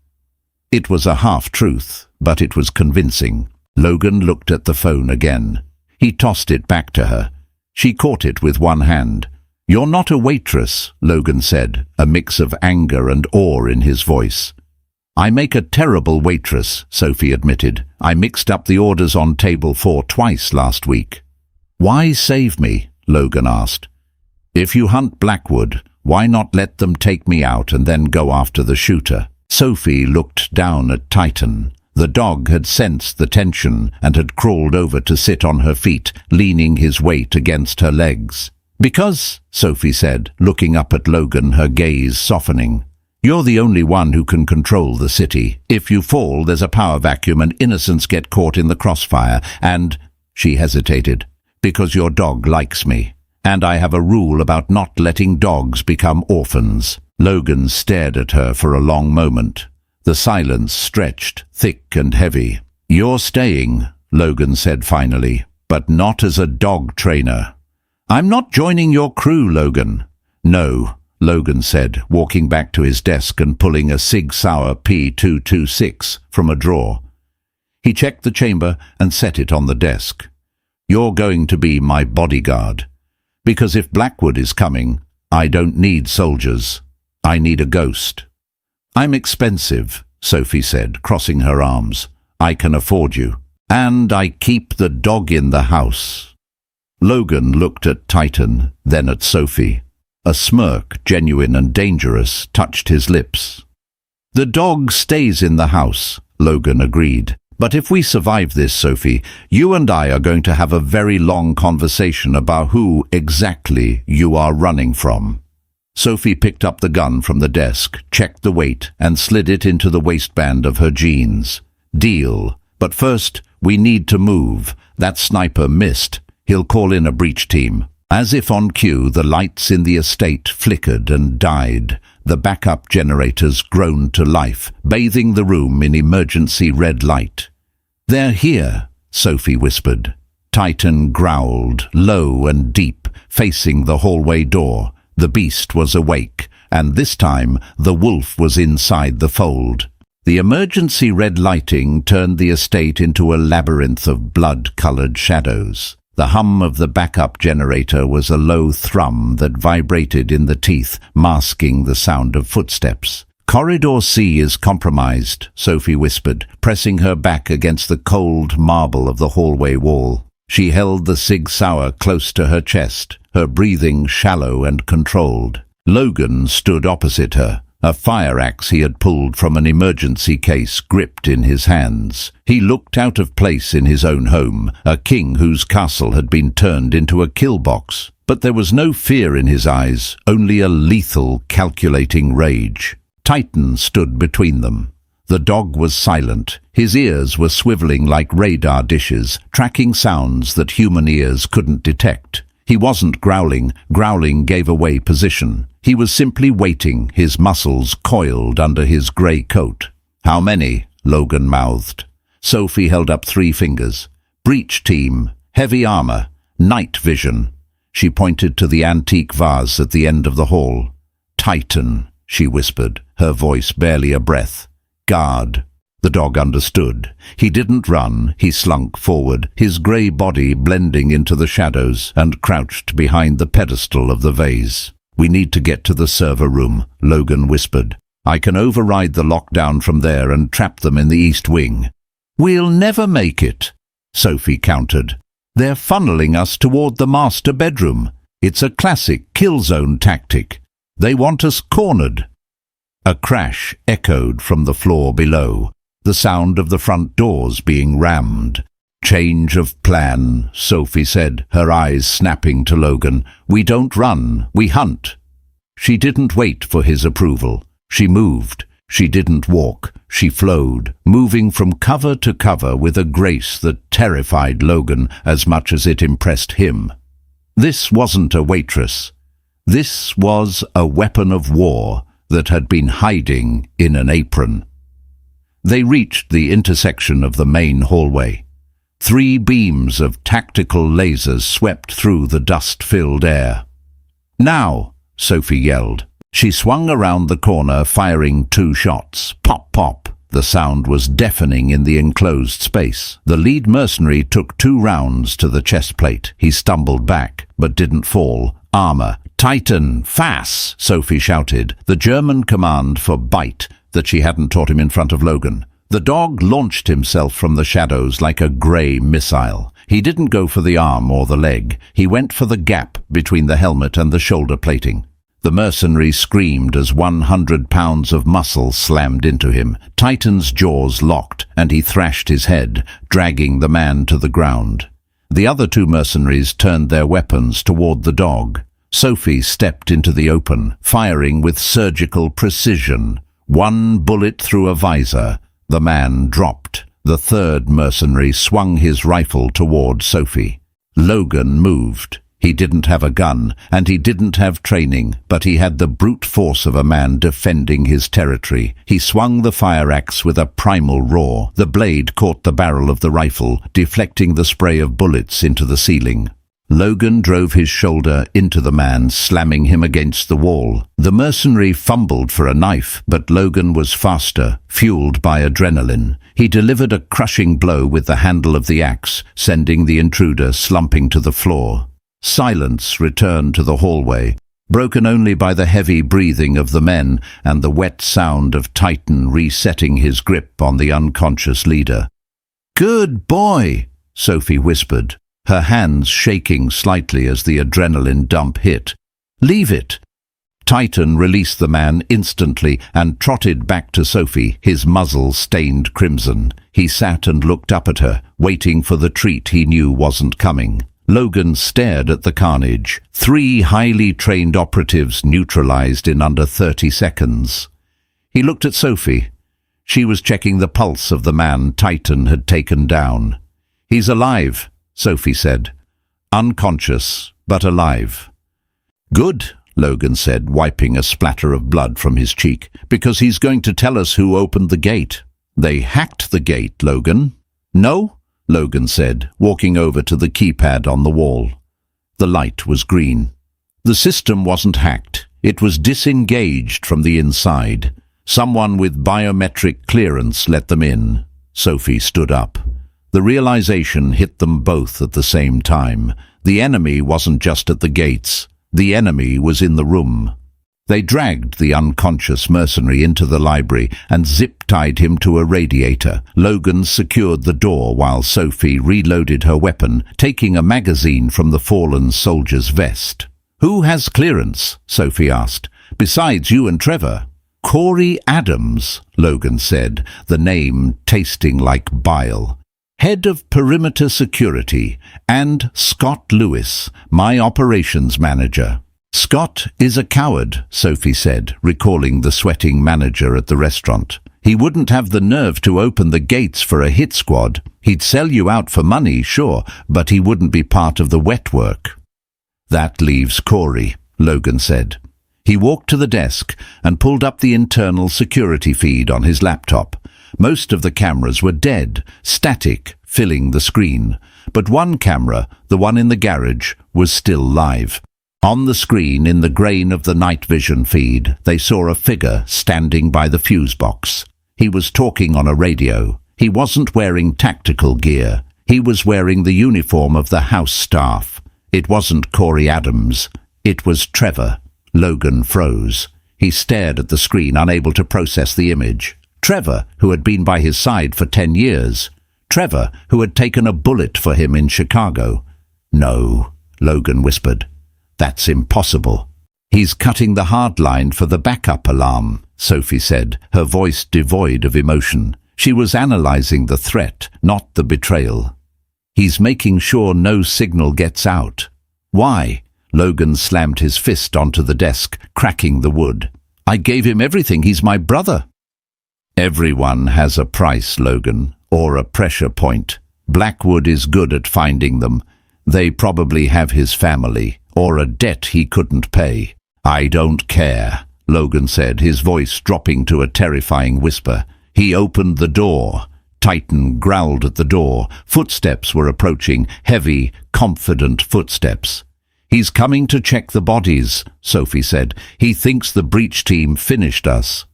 Speaker 1: It was a half-truth, but it was convincing. Logan looked at the phone again. He tossed it back to her. She caught it with one hand. "You're not a waitress," Logan said, a mix of anger and awe in his voice. "I make a terrible waitress," Sophie admitted. "I mixed up the orders on table 4 twice last week." "Why save me?" Logan asked. "If you hunt Blackwood, why not let them take me out and then go after the shooter?" Sophie looked down at Titan. The dog had sensed the tension and had crawled over to sit on her feet, leaning his weight against her legs. "Because," Sophie said, looking up at Logan, her gaze softening, "you're the only one who can control the city. If you fall, there's a power vacuum and innocents get caught in the crossfire. And," she hesitated, "because your dog likes me. And I have a rule about not letting dogs become orphans." Logan stared at her for a long moment. The silence stretched, thick and heavy. "You're staying," Logan said finally, "but not as a dog trainer." "I'm not joining your crew, Logan." "No," Logan said, walking back to his desk and pulling a Sig Sauer P226 from a drawer. He checked the chamber and set it on the desk. "You're going to be my bodyguard. Because if Blackwood is coming, I don't need soldiers. I need a ghost." "I'm expensive," Sophie said, crossing her arms. "I can afford you. And I keep the dog in the house." Logan looked at Titan, then at Sophie. A smirk, genuine and dangerous, touched his lips. "The dog stays in the house," Logan agreed. "But if we survive this, Sophie, you and I are going to have a very long conversation about who exactly you are running from." Sophie picked up the gun from the desk, checked the weight, and slid it into the waistband of her jeans. "Deal. But first, We need to move. That sniper missed. He'll call in a breach team." As if on cue, the lights in the estate flickered and died. The backup generators groaned to life, bathing the room in emergency red light. "They're here," Sophie whispered. Titan growled, low and deep, facing the hallway door. The beast was awake, and this time the wolf was inside the fold. The emergency red lighting turned the estate into a labyrinth of blood-colored shadows. The hum of the backup generator was a low thrum that vibrated in the teeth, masking the sound of footsteps. "Corridor C is compromised," Sophie whispered, pressing her back against the cold marble of the hallway wall. She held the Sig Sauer close to her chest, her breathing shallow and controlled. Logan stood opposite her, a fire axe he had pulled from an emergency case gripped in his hands. He looked out of place in his own home, a king whose castle had been turned into a kill box. But there was no fear in his eyes, only a lethal, calculating rage. Titan stood between them. The dog was silent. His ears were swiveling like radar dishes, tracking sounds that human ears couldn't detect. He wasn't growling. Growling gave away position. He was simply waiting, his muscles coiled under his grey coat. "How many?" Logan mouthed. Sophie held up 3 fingers. "Breach team, heavy armor, night vision." She pointed to the antique vase at the end of the hall. "Titan," she whispered, her voice barely a breath. "Guard." The dog understood. He didn't run, he slunk forward, his grey body blending into the shadows, and crouched behind the pedestal of the vase. "We need to get to the server room," Logan whispered. "I can override the lockdown from there and trap them in the east wing." "We'll never make it," Sophie countered. "They're funneling us toward the master bedroom. It's a classic kill zone tactic. They want us cornered." A crash echoed from the floor below, the sound of the front doors being rammed. "Change of plan," Sophie said, her eyes snapping to Logan. "We don't run, we hunt." She didn't wait for his approval. She moved. She didn't walk. She flowed, moving from cover to cover with a grace that terrified Logan as much as it impressed him. This wasn't a waitress. This was a weapon of war that had been hiding in an apron. They reached the intersection of the main hallway. 3 beams of tactical lasers swept through the dust-filled air. "Now!" Sophie yelled. She swung around the corner, firing 2 shots. Pop, pop. The sound was deafening in the enclosed space. The lead mercenary took 2 rounds to the chest plate. He stumbled back, but didn't fall. "Armor! Titan! Fass!" Sophie shouted, the German command for bite that she hadn't taught him in front of Logan. The dog launched himself from the shadows like a grey missile. He didn't go for the arm or the leg. He went for the gap between the helmet and the shoulder plating. The mercenary screamed as 100 pounds of muscle slammed into him. Titan's jaws locked, and he thrashed his head, dragging the man to the ground. The other 2 mercenaries turned their weapons toward the dog. Sophie stepped into the open, firing with surgical precision. 1 bullet through a visor. The man dropped. The 3rd mercenary swung his rifle toward Sophie. Logan moved. He didn't have a gun, and he didn't have training, but he had the brute force of a man defending his territory. He swung the fire axe with a primal roar. The blade caught the barrel of the rifle, deflecting the spray of bullets into the ceiling. Logan drove his shoulder into the man, slamming him against the wall. The mercenary fumbled for a knife, but Logan was faster, fueled by adrenaline. He delivered a crushing blow with the handle of the axe, sending the intruder slumping to the floor. Silence returned to the hallway, broken only by the heavy breathing of the men and the wet sound of Titan resetting his grip on the unconscious leader. "Good boy," Sophie whispered, her hands shaking slightly as the adrenaline dump hit. "Leave it." Titan released the man instantly and trotted back to Sophie, his muzzle stained crimson. He sat and looked up at her, waiting for the treat he knew wasn't coming. Logan stared at the carnage. 3 highly trained operatives neutralized in under 30 seconds. He looked at Sophie. She was checking the pulse of the man Titan had taken down. "He's alive," Sophie said. "Unconscious, but alive." "Good," Logan said, wiping a splatter of blood from his cheek, "because he's going to tell us who opened the gate." "They hacked the gate, Logan." "No," Logan said, walking over to the keypad on the wall. The light was green. The system wasn't hacked. It was disengaged from the inside. Someone with biometric clearance let them in. Sophie stood up. The realization hit them both at the same time. The enemy wasn't just at the gates. The enemy was in the room. They dragged the unconscious mercenary into the library and zip-tied him to a radiator. Logan secured the door while Sophie reloaded her weapon, taking a magazine from the fallen soldier's vest. "Who has clearance?" Sophie asked. "Besides you and Trevor." "Corey Adams," Logan said, the name tasting like bile. "Head of Perimeter Security, and Scott Lewis, my operations manager." "Scott is a coward," Sophie said, recalling the sweating manager at the restaurant. "He wouldn't have the nerve to open the gates for a hit squad. He'd sell you out for money, sure, but he wouldn't be part of the wet work." "That leaves Corey," Logan said. He walked to the desk and pulled up the internal security feed on his laptop. Most of the cameras were dead, static, filling the screen. But one camera, the one in the garage, was still live. On the screen, in the grain of the night vision feed, they saw a figure standing by the fuse box. He was talking on a radio. He wasn't wearing tactical gear. He was wearing the uniform of the house staff. It wasn't Corey Adams. It was Trevor. Logan froze. He stared at the screen, unable to process the image. Trevor, who had been by his side for 10 years. Trevor, who had taken a bullet for him in Chicago. "No," Logan whispered. "That's impossible." "He's cutting the hard line for the backup alarm," Sophie said, her voice devoid of emotion. She was analyzing the threat, not the betrayal. "He's making sure no signal gets out." "Why?" Logan slammed his fist onto the desk, cracking the wood. "I gave him everything. He's my brother." "Everyone has a price, Logan, or a pressure point. Blackwood is good at finding them. They probably have his family, or a debt he couldn't pay." "I don't care," Logan said, his voice dropping to a terrifying whisper. He opened the door. Titan growled at the door. Footsteps were approaching, heavy, confident footsteps. "He's coming to check the bodies," Sophie said. "He thinks the breach team finished us."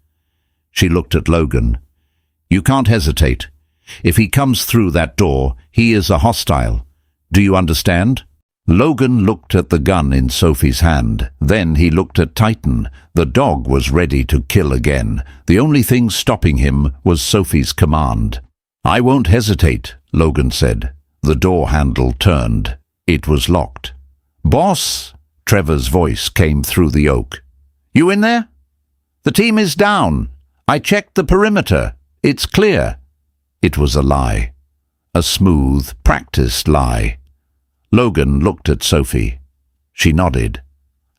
Speaker 1: She looked at Logan. "You can't hesitate. If he comes through that door, he is a hostile. Do you understand?" Logan looked at the gun in Sophie's hand. Then he looked at Titan. The dog was ready to kill again. The only thing stopping him was Sophie's command. "I won't hesitate," Logan said. The door handle turned. It was locked. "Boss," Trevor's voice came through the oak. "You in there?" "The team is down. I checked the perimeter. It's clear." It was a lie. A smooth, practiced lie. Logan looked at Sophie. She nodded.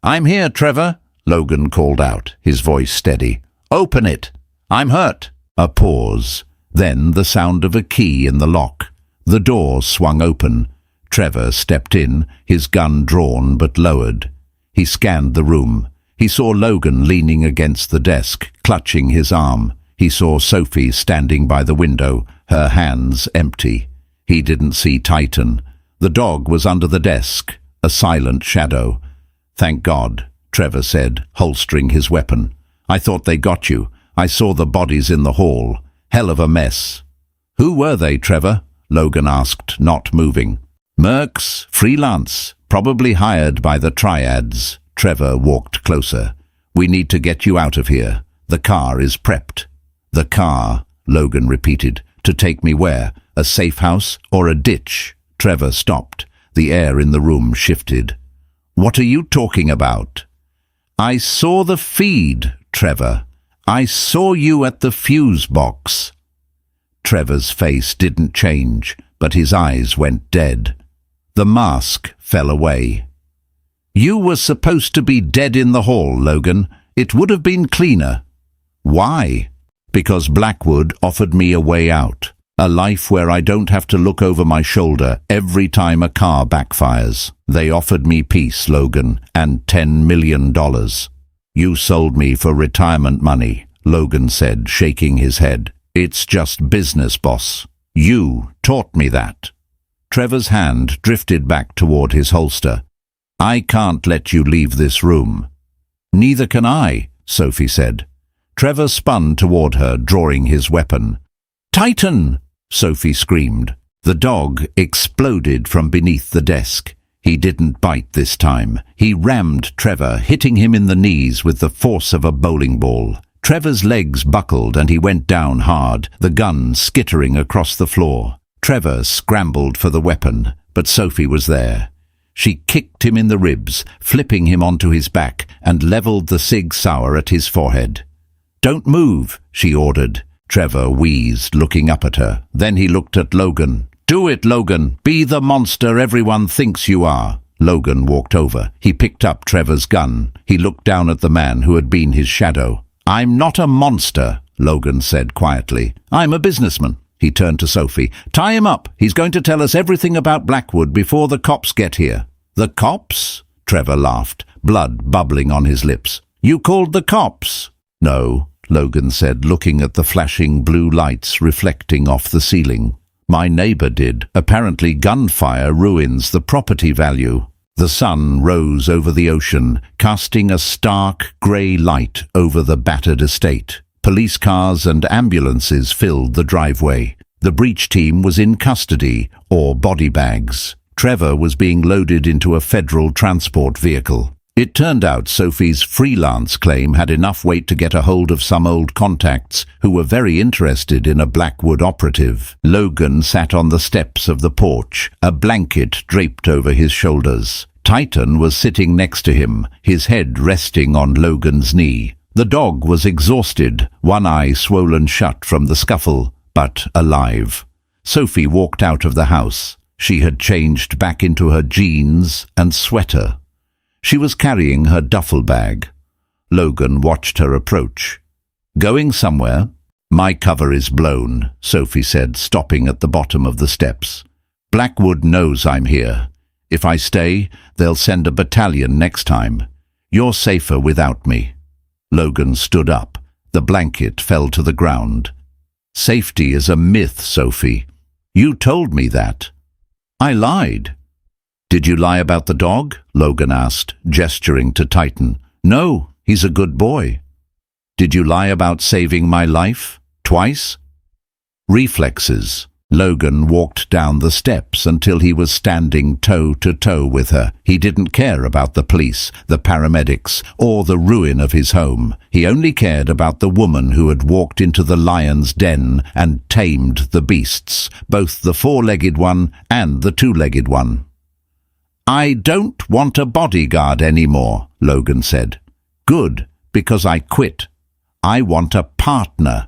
Speaker 1: "I'm here, Trevor," Logan called out, his voice steady. "Open it. I'm hurt." A pause. Then the sound of a key in the lock. The door swung open. Trevor stepped in, his gun drawn but lowered. He scanned the room. He saw Logan leaning against the desk, clutching his arm. He saw Sophie standing by the window, her hands empty. He didn't see Titan. The dog was under the desk, a silent shadow. "Thank God," Trevor said, holstering his weapon. "I thought they got you. I saw the bodies in the hall. Hell of a mess." "Who were they, Trevor?" Logan asked, not moving. "Mercs, freelance, probably hired by the Triads." Trevor walked closer. "We need to get you out of here. The car is prepped." "The car," Logan repeated. "To take me where? A safe house or a ditch?" Trevor stopped. The air in the room shifted. "What are you talking about?" "I saw the feed, Trevor. I saw you at the fuse box." Trevor's face didn't change, but his eyes went dead. The mask fell away. "You were supposed to be dead in the hall, Logan. It would have been cleaner." "Why?" "Because Blackwood offered me a way out." A life where I don't have to look over my shoulder every time a car backfires. They offered me peace, Logan, and $10 million. You sold me for retirement money, Logan said, shaking his head. It's just business, boss. You taught me that. Trevor's hand drifted back toward his holster. I can't let you leave this room. Neither can I, Sophie said. Trevor spun toward her, drawing his weapon. Titan! Sophie screamed. The dog exploded from beneath the desk. He didn't bite this time. He rammed Trevor, hitting him in the knees with the force of a bowling ball. Trevor's legs buckled and he went down hard, the gun skittering across the floor. Trevor scrambled for the weapon, but Sophie was there. She kicked him in the ribs, flipping him onto his back, and leveled the Sig Sauer at his forehead. Don't move, she ordered. Trevor wheezed, looking up at her. Then he looked at Logan. Do it, Logan. Be the monster everyone thinks you are. Logan walked over. He picked up Trevor's gun. He looked down at the man who had been his shadow. I'm not a monster, Logan said quietly. I'm a businessman. He turned to Sophie. Tie him up. He's going to tell us everything about Blackwood before the cops get here. The cops? Trevor laughed, blood bubbling on his lips. You called the cops? No, Logan said, looking at the flashing blue lights reflecting off the ceiling. My neighbor did. Apparently gunfire ruins the property value. The sun rose over the ocean, casting a stark grey light over the battered estate. Police cars and ambulances filled the driveway. The breach team was in custody, or body bags. Trevor was being loaded into a federal transport vehicle. It turned out Sophie's freelance claim had enough weight to get a hold of some old contacts who were very interested in a Blackwood operative. Logan sat on the steps of the porch, a blanket draped over his shoulders. Titan was sitting next to him, his head resting on Logan's knee. The dog was exhausted, one eye swollen shut from the scuffle, but alive. Sophie walked out of the house. She had changed back into her jeans and sweater. She was carrying her duffel bag. Logan watched her approach. Going somewhere? My cover is blown, Sophie said, stopping at the bottom of the steps. Blackwood knows I'm here. If I stay, they'll send a battalion next time. You're safer without me. Logan stood up. The blanket fell to the ground. Safety is a myth, Sophie. You told me that. I lied. Did you lie about the dog? Logan asked, gesturing to Titan. No, he's a good boy. Did you lie about saving my life? Twice? Reflexes. Logan walked down the steps until he was standing toe to toe with her. He didn't care about the police, the paramedics, or the ruin of his home. He only cared about the woman who had walked into the lion's den and tamed the beasts, both the four-legged one and the two-legged one. I don't want a bodyguard anymore, Logan said. Good, because I quit. I want a partner.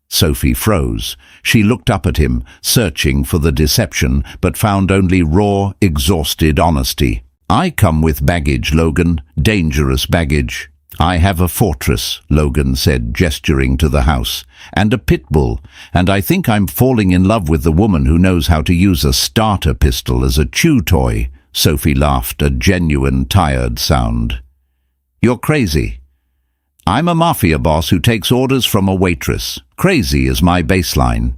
Speaker 1: Sophie froze. She looked up at him, searching for the deception, but found only raw, exhausted honesty. I come with baggage, Logan. Dangerous baggage. I have a fortress, Logan said, gesturing to the house, and a Pitbull, and I think I'm falling in love with the woman who knows how to use a starter pistol as a chew toy. Sophie laughed, a genuine, tired sound. You're crazy. I'm a mafia boss who takes orders from a waitress. Crazy is my baseline.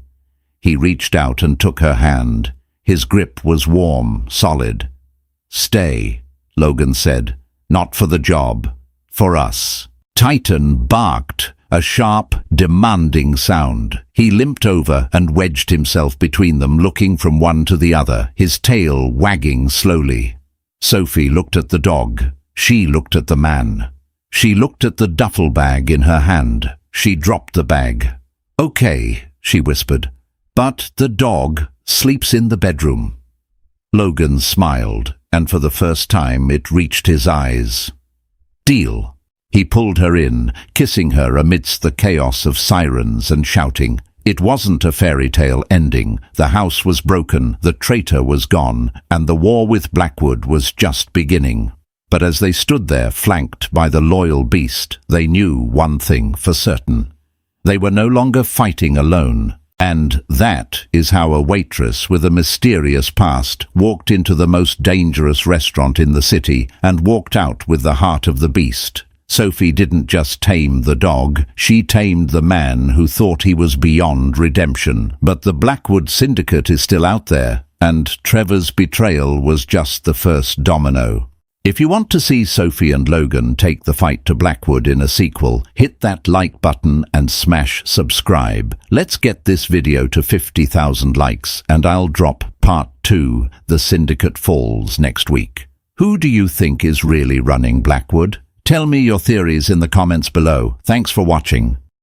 Speaker 1: He reached out and took her hand. His grip was warm, solid. Stay, Logan said. Not for the job. For us. Titan barked, a sharp, demanding sound. He limped over and wedged himself between them, looking from one to the other, his tail wagging slowly. Sophie looked at the dog. She looked at the man. She looked at the duffel bag in her hand. She dropped the bag. Okay, she whispered, but the dog sleeps in the bedroom. Logan smiled, and for the first time it reached his eyes. Deal. He pulled her in, kissing her amidst the chaos of sirens and shouting. It wasn't a fairy tale ending. The house was broken, the traitor was gone, and the war with Blackwood was just beginning. But as they stood there, flanked by the loyal beast, they knew one thing for certain. They were no longer fighting alone. And that is how a waitress with a mysterious past walked into the most dangerous restaurant in the city and walked out with the heart of the beast. Sophie didn't just tame the dog, she tamed the man who thought he was beyond redemption. But the Blackwood Syndicate is still out there, and Trevor's betrayal was just the first domino. If you want to see Sophie and Logan take the fight to Blackwood in a sequel, hit that like button and smash subscribe. Let's get this video to 50,000 likes, and I'll drop part 2, The Syndicate Falls, next week. Who do you think is really running Blackwood? Tell me your theories in the comments below. Thanks for watching.